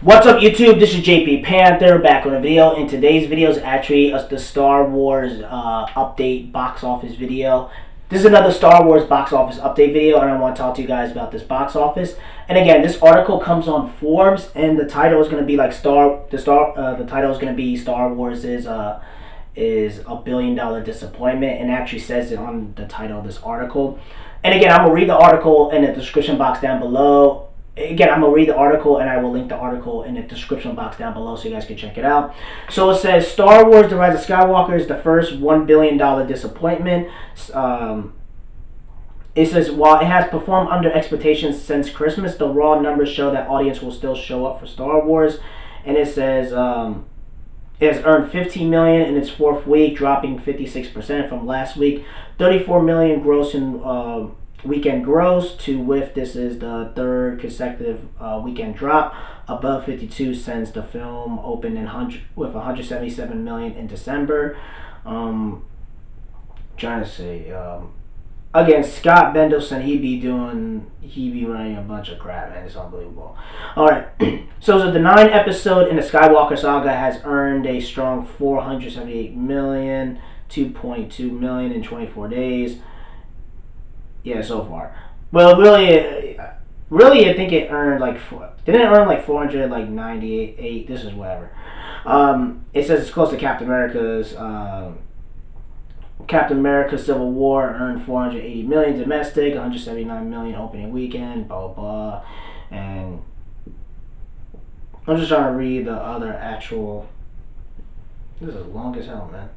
What's up YouTube? This is JP Panther back on a video. In today's video is actually the Star Wars update box office video. This is another Star Wars box office update video, and I want to talk to you guys about this box office. And again, this article comes on Forbes, and the title is going to be like the title is going to be Star Wars is a $1 billion disappointment, and it actually says it on the title of this article. And again, I'm gonna read the article in the description box down below. Again, I'm going to read the article, and I will link the article in the description box down below so you guys can check it out. So it says, Star Wars The Rise of Skywalker is the first $1 billion disappointment. It says, while it has performed under expectations since Christmas, the raw numbers show that audience will still show up for Star Wars. And it says, it has earned $15 million in its fourth week, dropping 56% from last week. $34 million gross in weekend gross this is the third consecutive weekend drop above 52 since the film opened with 177 million in December. Trying to say again, Scott Mendelson, he be running a bunch of crap, man. It's unbelievable. Alright, so the 9th episode in the Skywalker saga has earned a strong 478 million, 2.2 million in 24 days. Yeah, so far. Well, really, I think it earned didn't it earn like 498? This is whatever. It says it's close to Captain America Civil War earned 480 million domestic, 179 million opening weekend, blah blah blah. And I'm just trying to read the other actual. This is long as hell, man.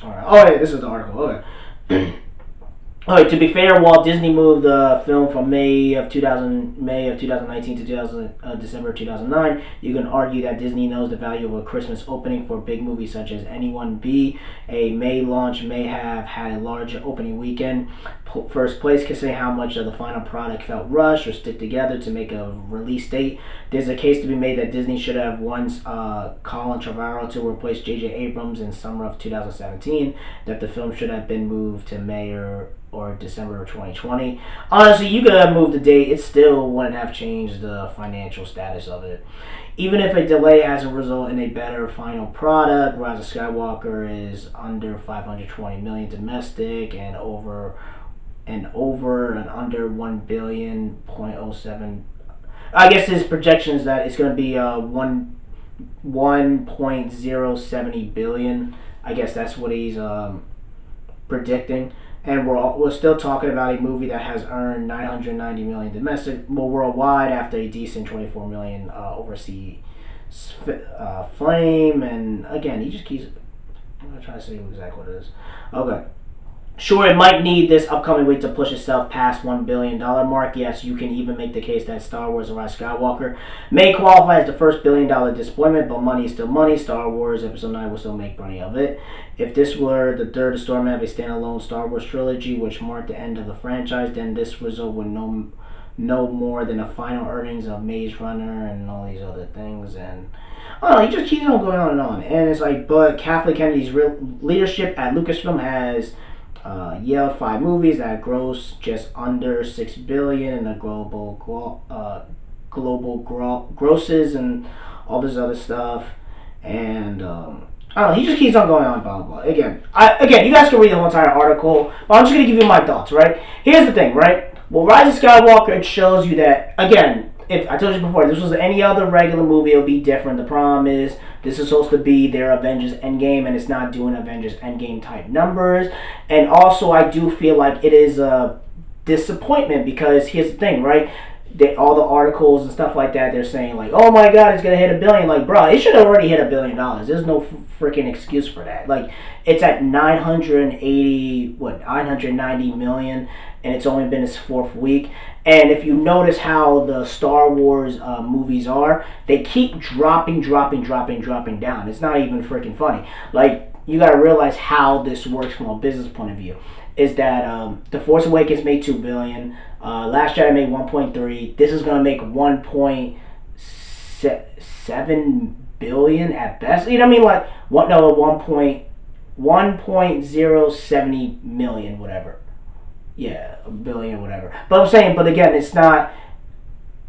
Alright. Oh yeah, this is the article. Okay. Alright, to be fair, Walt Disney moved the film from May of 2019 to December 2009. You can argue that Disney knows the value of a Christmas opening for big movies such as Anyone B. A May launch may have had a larger opening weekend. First place, considering how much of the final product felt rushed or stick together to make a release date. There's a case to be made that Disney should have once Colin Trevorrow to replace J.J. Abrams in summer of 2017. That the film should have been moved to May or December of 2020. Honestly, you could have moved the date. It still wouldn't have changed the financial status of it. Even if a delay has a result in a better final product, Rise of Skywalker is under 520 million domestic and over and under 1 billion, 0.07. I guess his projection is that it's going to be 1.070 billion. I guess that's what he's predicting. And we're still talking about a movie that has earned 990 million domestic worldwide after a decent 24 million overseas flame. And again, he just keeps. I'm gonna try to see exactly what it is. Okay. Sure, it might need this upcoming week to push itself past $1 billion mark. Yes, you can even make the case that Star Wars The Rise of Skywalker may qualify as the first $1 billion disappointment, but money is still money. Star Wars Episode 9 will still make money of it. If this were the third installment of a standalone Star Wars trilogy, which marked the end of the franchise, then this result would no more than the final earnings of Maze Runner and all these other things. And I don't know, he just keeps on going on and on. And it's like, but Kathleen Kennedy's leadership at Lucasfilm has yelled 5 movies that gross just under $6 billion in the global grosses and all this other stuff. And I don't know, he just keeps on going on, blah blah blah. Again, you guys can read the whole entire article, but I'm just gonna give you my thoughts, right? Here's the thing, right? Well, Rise of Skywalker, it shows you that, again, if I told you before, if this was any other regular movie, it would be different. The problem is, this is supposed to be their Avengers Endgame, and it's not doing Avengers Endgame type numbers. And also, I do feel like it is a disappointment because here's the thing, right? All the articles and stuff like that, they're saying like, oh my god, it's gonna hit $1 billion. Like, bro, it should have already hit $1 billion. There's no freaking excuse for that. Like, it's at 990 million, and it's only been its 4th week. And if you notice how the Star Wars movies are, they keep dropping down. It's not even freaking funny. Like, you gotta realize how this works from a business point of view. Is that The Force Awakens made $2 billion, Last Jedi made 1.3. This is gonna make 1.7 billion at best. You know what I mean? Like, 1.070 million, whatever. Yeah, a billion, whatever. But I'm saying, but again, it's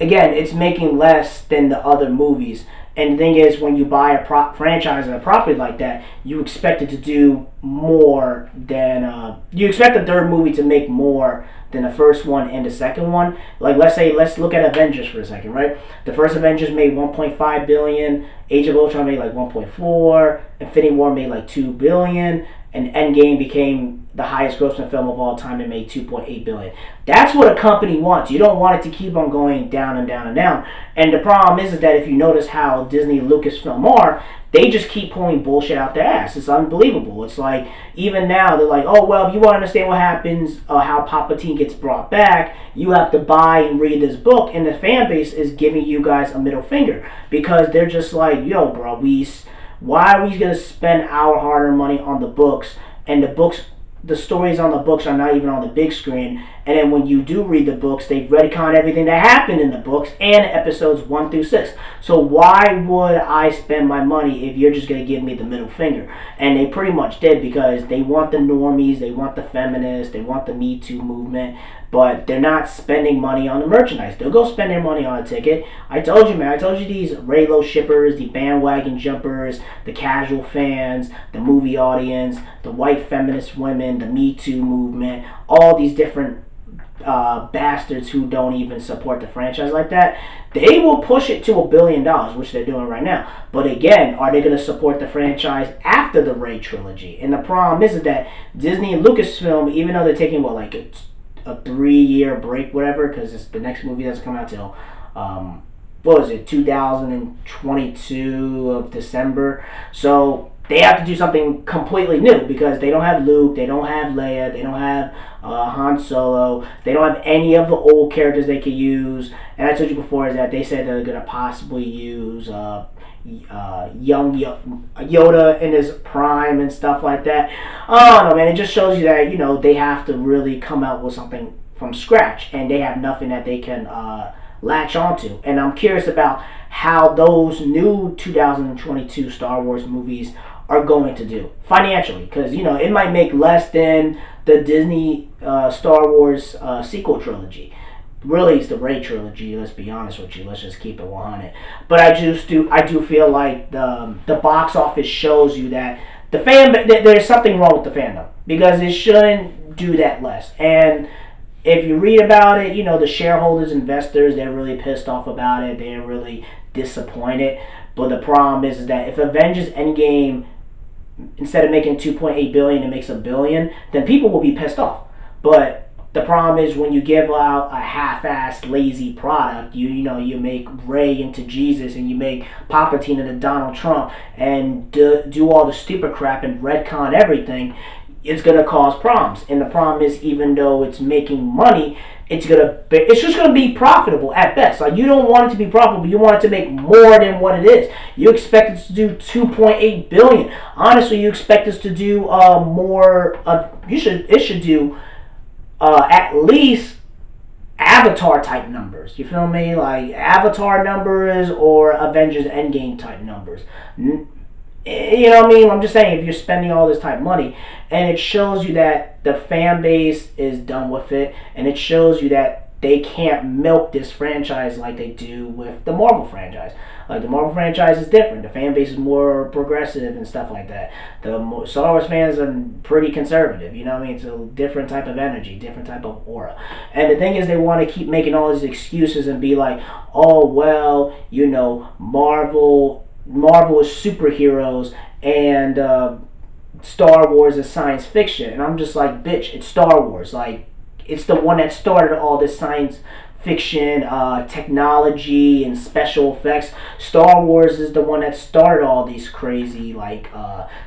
again, it's making less than the other movies. And the thing is, when you buy a franchise and a property like that, you expect it to do more than you expect the third movie to make more than the first one and the second one. Like let's look at Avengers for a second, right? The first Avengers made 1.5 billion, Age of Ultron made like 1.4, Infinity War made like 2 billion, and Endgame became the highest grossing film of all time and made 2.8 billion. That's what a company wants. You don't want it to keep on going down and down and down. And the problem is that if you notice how Disney and Lucasfilm are, they just keep pulling bullshit out their ass. It's unbelievable. It's like, even now, they're like, oh, well, if you want to understand what happens, how Palpatine gets brought back, you have to buy and read this book. And the fan base is giving you guys a middle finger. Because they're just like, yo, bro, why are we going to spend our hard-earned money on the books? And the stories on the books are not even on the big screen. And then when you do read the books, they've retconned everything that happened in the books and episodes 1 through 6. So why would I spend my money if you're just going to give me the middle finger? And they pretty much did, because they want the normies, they want the feminists, they want the Me Too movement, but they're not spending money on the merchandise. They'll go spend their money on a ticket. I told you, man. I told you these Raylo shippers, the bandwagon jumpers, the casual fans, the movie audience, the white feminist women, the Me Too movement, all these different bastards who don't even support the franchise like that, they will push it to $1 billion, which they're doing right now. But again, are they going to support the franchise after the Rey trilogy? And the problem is that Disney and Lucasfilm, even though they're taking like a 3-year break, whatever, because the next movie doesn't come out till 2022 of December. So they have to do something completely new, because they don't have Luke, they don't have Leia, they don't have Han Solo, they don't have any of the old characters they could use. And I told you before is that they said they're going to possibly use young Yoda in his prime and stuff like that. Oh no, man, it just shows you that, they have to really come out with something from scratch, and they have nothing that they can latch onto. And I'm curious about how those new 2022 Star Wars movies are going to do financially, because it might make less than the Disney Star Wars sequel trilogy. Really, it's the Rey trilogy. Let's be honest with you. Let's just keep it 100. But I do feel like the box office shows you that there's something wrong with the fandom, because it shouldn't do that less. And if you read about it, the shareholders, investors, they're really pissed off about it. They're really disappointed. But the problem is that if Avengers Endgame, instead of making 2.8 billion, it makes $1 billion, then people will be pissed off. But the problem is when you give out a half-assed, lazy product, you make Rey into Jesus, and you make Palpatine into Donald Trump, and do all the stupid crap and retcon everything, it's going to cause problems. And the problem is, even though it's making money, it's just going to be profitable at best. Like, you don't want it to be profitable. You want it to make more than what it is. You expect it to do 2.8 billion. Honestly, you expect us to do more. It should do at least Avatar type numbers. You feel me? Like Avatar numbers or Avengers Endgame type numbers. You know what I mean? I'm just saying, if you're spending all this type of money, and it shows you that the fan base is done with it, and it shows you that they can't milk this franchise like they do with the Marvel franchise. Like, the Marvel franchise is different. The fan base is more progressive and stuff like that. The Star Wars fans are pretty conservative, you know what I mean? It's a different type of energy, different type of aura. And the thing is, they want to keep making all these excuses and be like, oh, well, Marvel is superheroes, and Star Wars is science fiction. And I'm just like, bitch, it's Star Wars. Like, it's the one that started all this science fiction, technology, and special effects. Star Wars is the one that started all these crazy,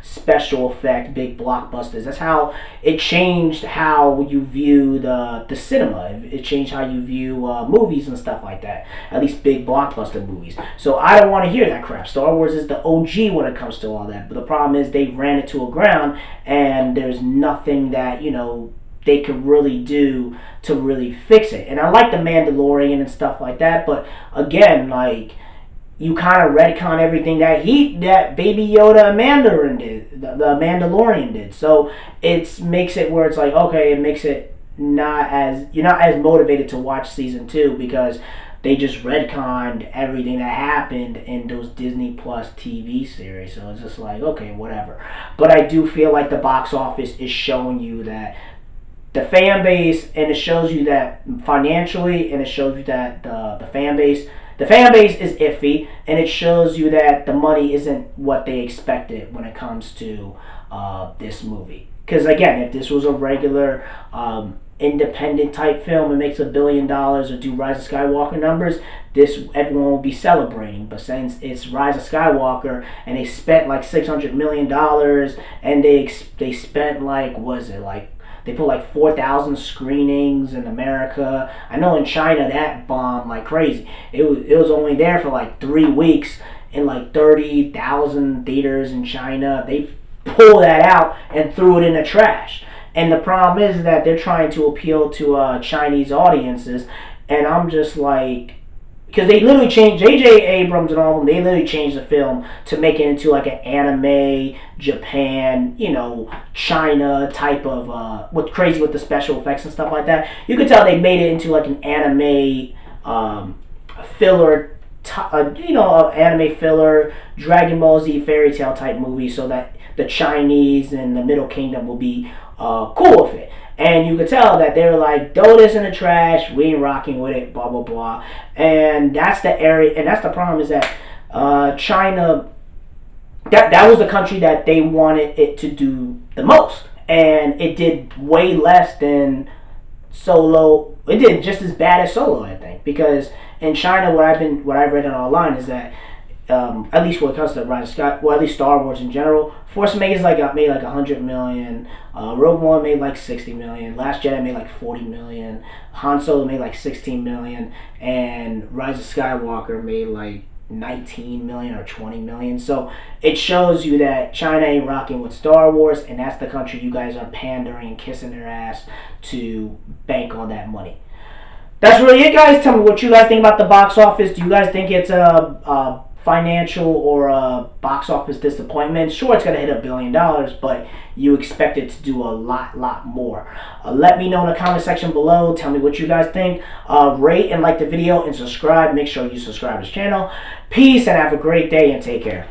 special effect, big blockbusters. That's how it changed how you view the cinema. It changed how you view movies and stuff like that. At least big blockbuster movies. So I don't want to hear that crap. Star Wars is the OG when it comes to all that. But the problem is they ran it to a ground, and there's nothing that, they could really do to really fix it. And I like the Mandalorian and stuff like that, but again, you kind of retcon everything that Baby Yoda and Mandarin did, the Mandalorian did. So it makes it where it's like, okay, it makes it you're not as motivated to watch season 2, because they just retconned everything that happened in those Disney Plus TV series. So it's just like, okay, whatever. But I do feel like the box office is showing you that the fan base, and it shows you that financially, and it shows you that the fan base. The fan base is iffy, and it shows you that the money isn't what they expected when it comes to this movie. Because again, if this was a regular independent type film and makes $1 billion or do Rise of Skywalker numbers, this everyone will be celebrating. But since it's Rise of Skywalker and they spent like $600 million, and they spent like, was it like, they put like 4,000 screenings in America. I know in China that bombed like crazy. It was only there for like 3 weeks in like 30,000 theaters in China. They pulled that out and threw it in the trash. And the problem is that they're trying to appeal to Chinese audiences, and I'm just like, because they literally changed J.J. Abrams and all of them. They literally changed the film to make it into like an anime, Japan, China type of what's crazy with the special effects and stuff like that. You could tell they made it into like an anime filler, anime filler, Dragon Ball Z fairy tale type movie, so that the Chinese and the Middle Kingdom will be cool with it. And you could tell that they were like, throw this in the trash, we ain't rocking with it, blah, blah, blah. And that's the area, and that's the problem, is that China, that was the country that they wanted it to do the most. And it did way less than Solo. It did just as bad as Solo, I think. Because in China, what I've read online is that, at least when it comes to Rise of Sky, well, at least Star Wars in general, Force Awakens made like 100 million. Rogue One made like 60 million. Last Jedi made like 40 million. Han Solo made like 16 million, and Rise of Skywalker made like 19 million or 20 million. So it shows you that China ain't rocking with Star Wars, and that's the country you guys are pandering and kissing their ass to bank all that money. That's really it, guys. Tell me what you guys think about the box office. Do you guys think it's a financial or a box office disappointment? Sure, it's going to hit $1 billion, but you expect it to do a lot more. Let me know in the comment section below. Tell me what you guys think. Rate and like the video and subscribe. Make sure you subscribe to this channel. Peace, and have a great day, and take care.